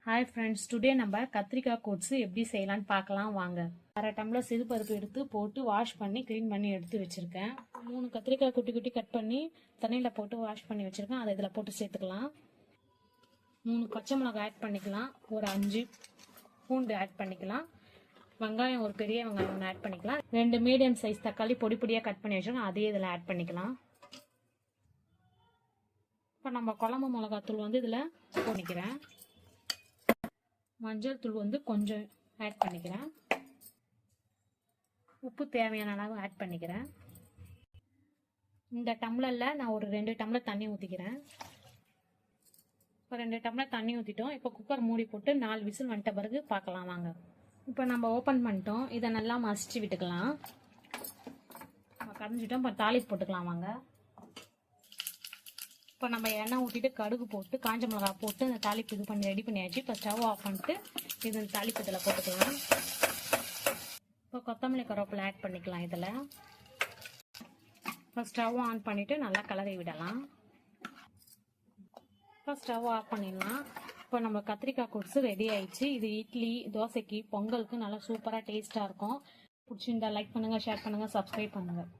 Hi friends, today நம்ம கத்திரிக்காய் goods எப்படி செய்யலான்னு பார்க்கலாம் வாங்க. அரை டம்ளர் சிறுபருப்பு எடுத்து போட்டு வாஷ் பண்ணி க்ளீன் பண்ணி எடுத்து வச்சுருக்கேன். 3 கத்திரிக்காய் குட்டி குட்டி கட் பண்ணி தண்ணியில் போட்டு வாஷ் பண்ணி வச்சுருக்கேன். அதை இதில் போட்டு சேர்த்துக்கலாம். 3 பச்சை மிளகாய் ஆட் பண்ணிக்கலாம். ஒரு 5 பூண்டு ஆட் பண்ணிக்கலாம். வெங்காயம் ஒரு பெரிய வெங்காயம் 1 ஆட் பண்ணிக்கலாம். 2 மீடியம் சைஸ் தக்காளி பொடி பொடியாக கட் பண்ணி வச்சுருக்கோம். அதையே இதில் ஆட் பண்ணிக்கலாம். இப்போ நம்ம குழம்பு மிளகாத்தூள் இதில் பண்ணிக்கிறேன். மஞ்சள் தூள் கொஞ்சம் ஆட் பண்ணிக்கிறேன். உப்பு தேவையான அளவு ஆட் பண்ணிக்கிறேன். இந்த டம்ளரில் நான் ஒரு 2 டம்ளர் தண்ணி ஊற்றிக்கிறேன். இப்போ 2 டம்ளர் தண்ணி ஊற்றிட்டோம். இப்போ குக்கர் மூடி போட்டு 4 விசில் வந்துட்ட பிறகு பார்க்கலாம் வாங்க. இப்போ நம்ம ஓப்பன் பண்ணிட்டோம். இதை நல்லா மசிச்சு விட்டுக்கலாம். கரைஞ்சிட்டோம். இப்போ தாளிப்பு போட்டுக்கலாம் வாங்க. இப்போ நம்ம எண்ணெய் ஊற்றிட்டு கடுகு போட்டு காஞ்ச மிளகாய் போட்டு இந்த தாளிப்பு இது பண்ணி ரெடி பண்ணியாச்சு. இப்போ ஸ்டவ் ஆஃப் பண்ணிட்டு இது தாளிப்பு இதில் போட்டுக்கலாம். இப்போ கொத்தமல்லி கருவேப்பிலை ஆட் பண்ணிக்கலாம். இதில் இப்போ ஸ்டவ் ஆன் பண்ணிவிட்டு நல்லா கலரி விடலாம். இப்போ ஸ்டவ் ஆஃப் பண்ணிடலாம். இப்போ நம்ம கத்திரிக்காய் கூட்ஸ் ரெடி ஆயிடுச்சு. இது இட்லி, தோசைக்கு, பொங்கலுக்கு நல்லா சூப்பராக டேஸ்ட்டாக இருக்கும். பிடிச்சிருந்தா லைக் பண்ணுங்கள், ஷேர் பண்ணுங்கள், சப்ஸ்கிரைப் பண்ணுங்கள்.